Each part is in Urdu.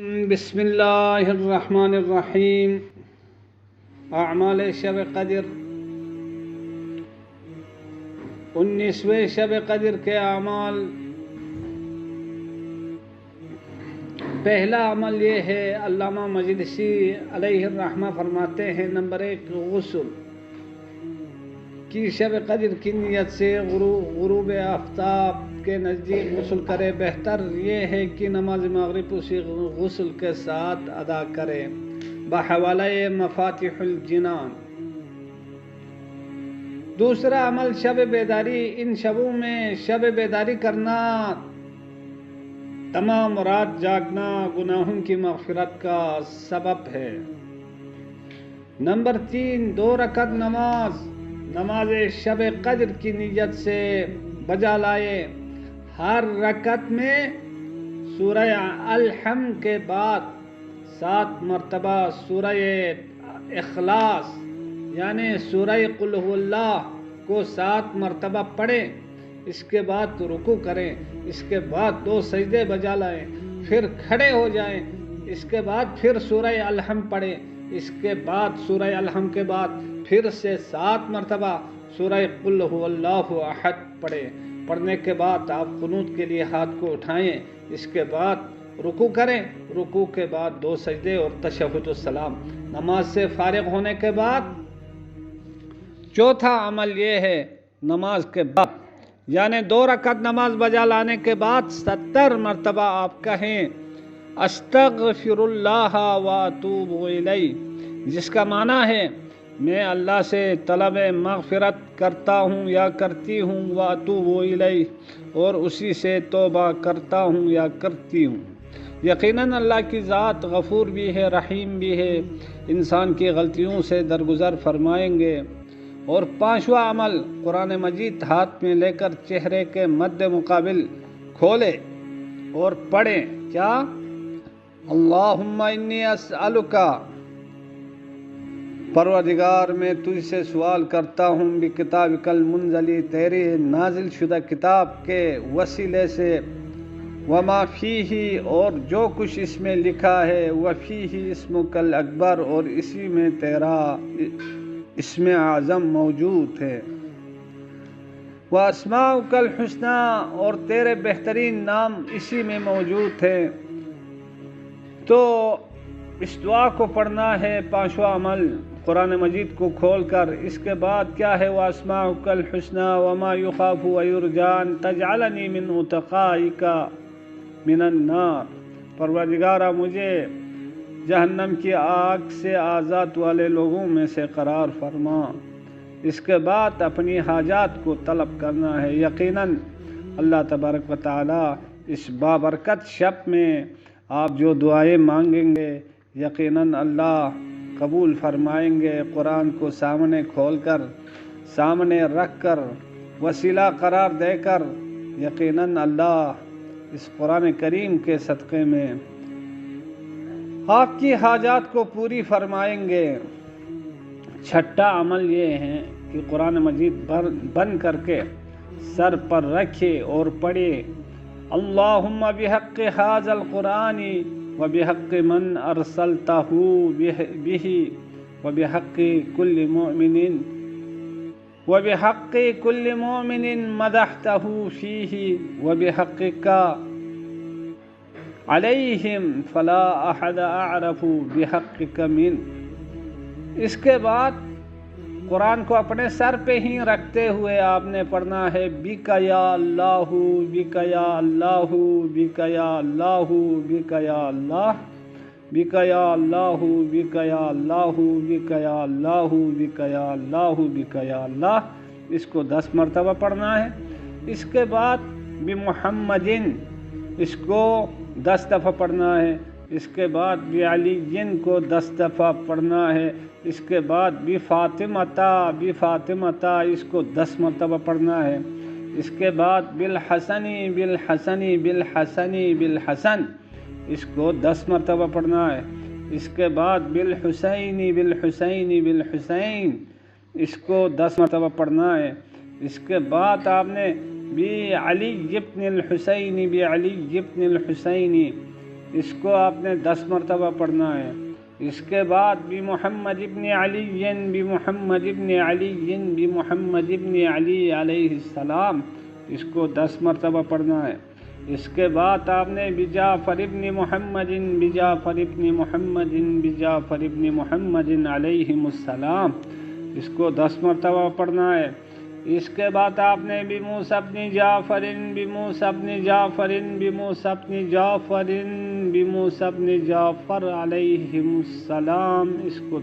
بسم اللہ الرحمن الرحیم۔ اعمال شب قدر، 19ویں شب قدر کے اعمال۔ پہلا عمل یہ ہے، علامہ مجلسی علیہ الرحمہ فرماتے ہیں، نمبر 1 غسل کی شب قدر کی نیت سے غروب آفتاب کے نزدیک غسل کرے۔ بہتر یہ ہے کہ نماز مغرب اسی غسل کے ساتھ ادا کرے۔ بحوالہ مفاتیح الجنان۔ دوسرا عمل شب بیداری۔ ان شبوں میں شب بیداری کرنا تمام رات جاگنا گناہوں کی مغفرت کا سبب ہے۔ نمبر 3 2 رکعت نماز شب قدر کی نیت سے بجا لائے۔ ہر رکعت میں سورہ الحمد کے بعد 7 مرتبہ سورہ اخلاص یعنی سورہ قل هو اللہ کو 7 مرتبہ پڑھیں۔ اس کے بعد رکوع کریں، اس کے بعد 2 سجدے بجا لائیں، پھر کھڑے ہو جائیں، اس کے بعد پھر سورہ الحمد پڑھیں، اس کے بعد سورہ الحمد کے بعد پھر سے 7 مرتبہ سورہ قل هو اللہ احد پڑھیں۔ پڑھنے کے بعد آپ قنوت کے لیے ہاتھ کو اٹھائیں، اس کے بعد رکوع کریں، رکوع کے بعد 2 سجدے اور تشہد السلام۔ نماز سے فارغ ہونے کے بعد چوتھا عمل یہ ہے، نماز کے بعد یعنی 2 رکعت نماز بجا لانے کے بعد 70 مرتبہ آپ کہیں استغفر اللہ واتوب الیہ، جس کا معنی ہے میں اللہ سے طلب مغفرت کرتا ہوں یا کرتی ہوں، واتوب الیہ اور اسی سے توبہ کرتا ہوں یا کرتی ہوں۔ یقیناً اللہ کی ذات غفور بھی ہے، رحیم بھی ہے، انسان کی غلطیوں سے درگزر فرمائیں گے۔ اور 5واں عمل، قرآن مجید ہاتھ میں لے کر چہرے کے مد مقابل کھولے اور پڑھیں کیا؟ اللہم انی اسألک، پروردگار میں تجھ سے سوال کرتا ہوں بکتابک المنزلی، تیری نازل شدہ کتاب کے وسیلے سے، وما فیہ اور جو کچھ اس میں لکھا ہے، وفیہ اسمک الاکبر اور اسی میں تیرا اسم اعظم موجود ہے، واسماؤک الحسنی اور تیرے بہترین نام اسی میں موجود ہیں۔ تو اس دعا کو پڑھنا ہے 5واں عمل، قرآن مجید کو کھول کر۔ اس کے بعد کیا ہے؟ واسماؤک الحسنی وما یخاف ویرجان تجعلنی من اتقائک من النار، پروردگارہ مجھے جہنم کی آگ سے آزاد والے لوگوں میں سے قرار فرما۔ اس کے بعد اپنی حاجات کو طلب کرنا ہے۔ یقیناً اللہ تبارک و تعالی اس بابرکت شب میں آپ جو دعائیں مانگیں گے یقیناً اللہ قبول فرمائیں گے۔ قرآن کو سامنے کھول کر، سامنے رکھ کر، وسیلہ قرار دے کر یقیناً اللہ اس قرآن کریم کے صدقے میں آپ کی حاجات کو پوری فرمائیں گے۔ 6واں عمل یہ ہے کہ قرآن مجید بند کر کے سر پر رکھے اور پڑھے اللہم بحق ھذا القرآن وبحق من ارسلتہ بہ وبحق کل مؤمن مدحتہ فیہ وبحقک علیہم فلا احد اعرف بحقک من۔ اس کے بعد قرآن کو اپنے سر پہ ہی رکھتے ہوئے آپ نے پڑھنا ہے بک یا اللہ، بک یا اللہ، بک یا اللہ، بک یا اللہ، بک یا اللہ، بک یا اللہ، بک یا اللہ، بک یا اللہ، بک یا اللہ۔ اس کو 10 مرتبہ پڑھنا ہے۔ اس کے بعد بمحمد، اس کو 10 دفعہ پڑھنا ہے۔ اس کے بعد بعلی کو 10 دفعہ پڑھنا ہے۔ اس کے بعد بفاطمہ اس کو 10 مرتبہ پڑھنا ہے۔ اس کے بعد بالحسن اس کو 10 مرتبہ پڑھنا ہے۔ اس کے بعد بالحسین اس کو 10 مرتبہ پڑھنا ہے۔ اس کے بعد آپ نے بعلی ابن الحسین اس کو آپ نے 10 مرتبہ پڑھنا ہے۔ اس کے بعد بمحمد ابن علی بمحمد ابن علی بمحمد ابن علی علیہ السلام، اس کو 10 مرتبہ پڑھنا ہے۔ اس کے بعد آپ نے بجعفر ابن محمد بجعفر ابن محمد بجعفر ابن محمد علیہم السلام، اس کو 10 مرتبہ پڑھنا ہے۔ اس کے بعد آپ نے بموسیٰ ابن جعفر بموسیٰ ابن جعفر بموسیٰ ابن جعفر بموسیٰ ابن جعفر علیہم السلام، اس کو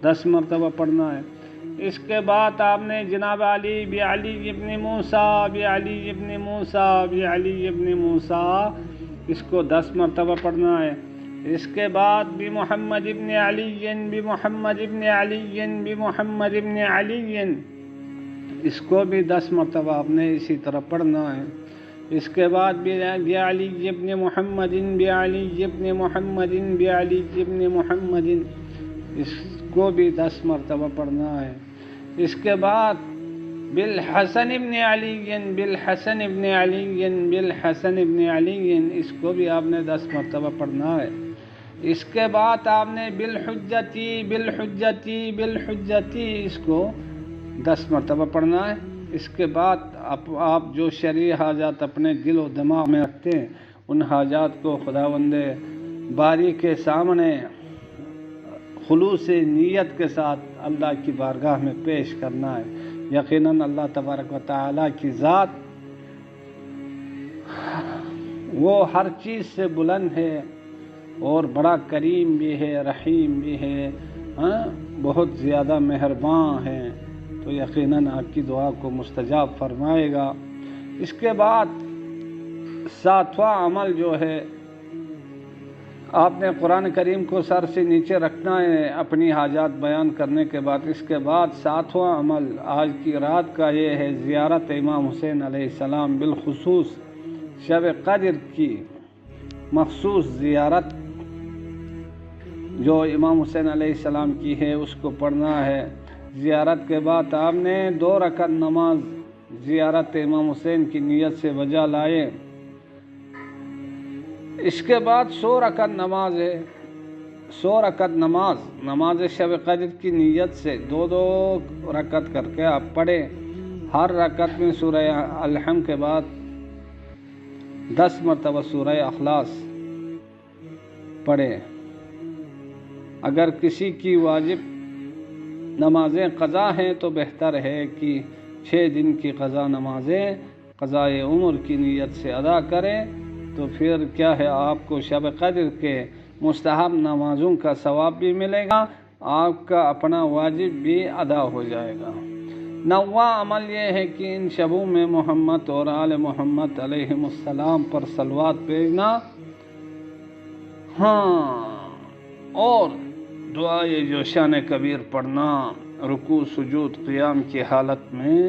10 مرتبہ پڑھنا ہے۔ اس کے بعد آپ نے جناب علی بعلی ابن موسیٰ بعلی ابن موسیٰ بعلی ابن موسیٰ، اس کو 10 مرتبہ پڑھنا ہے۔ اس کے بعد بمحمد ابن علی بمحمد ابن علی بمحمد ابن علی، اس کو بھی 10 مرتبہ آپ نے اسی طرح پڑھنا ہے۔ اس کے بعد بعلی ابن محمد بعلی ابن محمد بعلی ابن محمد، اس کو بھی 10 مرتبہ پڑھنا ہے۔ اس کے بعد بالحسن ابن علی بالحسن ابن علی بالحسن ابن علی، اس کو بھی آپ نے 10 مرتبہ پڑھنا ہے۔ اس کے بعد آپ نے بالحجتی بالحجتی بالحجتی، اس کو 10 مرتبہ پڑھنا ہے۔ اس کے بعد آپ جو شرعی حاجات اپنے دل و دماغ میں رکھتے ہیں، ان حاجات کو خداوند باری کے سامنے خلوص نیت کے ساتھ اللہ کی بارگاہ میں پیش کرنا ہے۔ یقیناً اللہ تبارک و تعالیٰ کی ذات وہ ہر چیز سے بلند ہے اور بڑا کریم بھی ہے، رحیم بھی ہے، بہت زیادہ مہربان ہے، تو یقیناً آپ کی دعا کو مستجاب فرمائے گا۔ اس کے بعد 7واں عمل جو ہے، آپ نے قرآن کریم کو سر سے نیچے رکھنا ہے اپنی حاجات بیان کرنے کے بعد۔ اس کے بعد 7واں عمل آج کی رات کا یہ ہے، زیارت امام حسین علیہ السلام، بالخصوص شب قدر کی مخصوص زیارت جو امام حسین علیہ السلام کی ہے، اس کو پڑھنا ہے۔ زیارت کے بعد آپ نے 2 رکعت نماز زیارت امام حسین کی نیت سے بجا لائے۔ اس کے بعد 100 رکعت نماز ہے، 100 رکعت نماز شب قدر کی نیت سے 2 رکعت کر کے آپ پڑھیں۔ ہر رکعت میں سورہ الحمد کے بعد 10 مرتبہ سورہ اخلاص پڑھیں۔ اگر کسی کی واجب نمازیں قضا ہیں تو بہتر ہے کہ 6 دن کی قضا نمازیں قضاء عمر کی نیت سے ادا کریں، تو پھر کیا ہے، آپ کو شب قدر کے مستحب نمازوں کا ثواب بھی ملے گا، آپ کا اپنا واجب بھی ادا ہو جائے گا۔ 9واں عمل یہ ہے کہ ان شبوں میں محمد اور آل محمد علیہم السلام پر صلوات بھیجنا، اور دعائے جو شان کبیر پڑھنا، رکوع سجود قیام کی حالت میں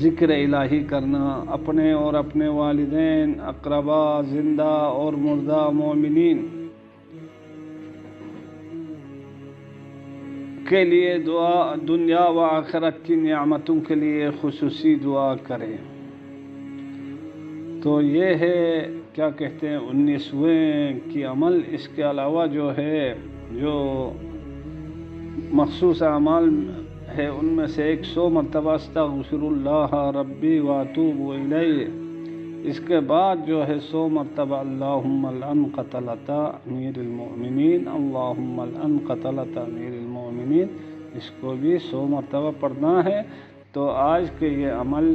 ذکر الہی کرنا، اپنے اور اپنے والدین، اقربا، زندہ اور مردہ مومنین کے لیے دعا، دنیا و آخرت کی نعمتوں کے لیے خصوصی دعا کریں۔ تو یہ ہے کیا کہتے ہیں 19ویں کی عمل۔ اس کے علاوہ جو ہے جو مخصوص اعمال ہے، ان میں سے 100 مرتبہ استغفر اللہ ربی واتوب الیہ۔ اس کے بعد جو ہے 100 مرتبہ اللہم العن قتلۃ امیر المؤمنین، اللہم العن قتلۃ امیر المؤمنین، اس کو بھی 100 مرتبہ پڑھنا ہے۔ تو آج کے یہ عمل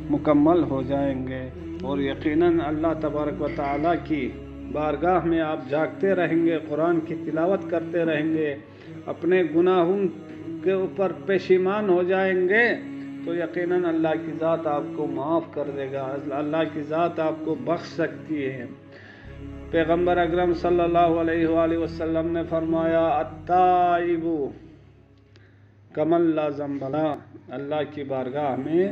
مکمل ہو جائیں گے، اور یقیناً اللہ تبارک و تعالیٰ کی بارگاہ میں آپ جاگتے رہیں گے، قرآن کی تلاوت کرتے رہیں گے، اپنے گناہوں کے اوپر پشیمان ہو جائیں گے، تو یقیناً اللہ کی ذات آپ کو معاف کر دے گا، اللہ کی ذات آپ کو بخش سکتی ہے۔ پیغمبر اکرم صلی اللہ علیہ وآلہ وسلم نے فرمایا التائب کمن لا ذنب لہ، اللہ کی بارگاہ میں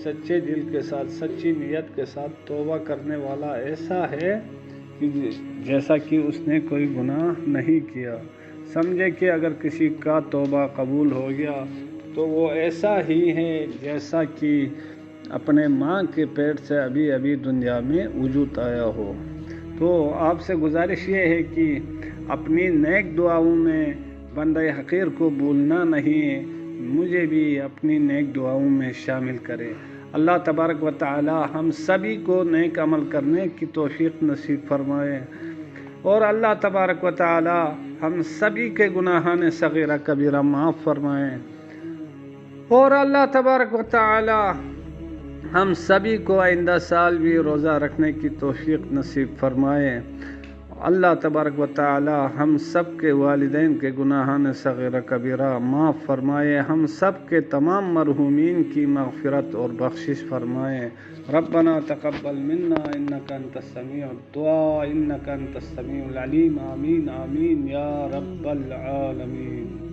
سچے دل کے ساتھ، سچی نیت کے ساتھ توبہ کرنے والا ایسا ہے کہ جیسا کہ اس نے کوئی گناہ نہیں کیا۔ سمجھے کہ اگر کسی کا توبہ قبول ہو گیا تو وہ ایسا ہی ہے جیسا کہ اپنے ماں کے پیٹ سے ابھی ابھی دنیا میں وجود آیا ہو۔ تو آپ سے گزارش یہ ہے کہ اپنی نیک دعاؤں میں بندہ حقیر کو بھولنا نہیں، مجھے بھی اپنی نیک دعاؤں میں شامل کرے۔ اللہ تبارک و تعالی ہم سبھی کو نیک عمل کرنے کی توفیق نصیب فرمائے، اور اللہ تبارک و تعالی ہم سبھی کے گناہان صغیرہ کبیرہ معاف فرمائے، اور اللہ تبارک و تعالی ہم سبھی کو آئندہ سال بھی روزہ رکھنے کی توفیق نصیب فرمائے۔ اللہ تبارک و تعالی ہم سب کے والدین کے گناہان صغیرہ کبیرہ معاف فرمائے، ہم سب کے تمام مرحومین کی مغفرت اور بخشش فرمائے۔ ربنا تقبل منا انک انت السمیع الدعاء انک انت السمیع العلیم، آمین آمین یا رب العالمین۔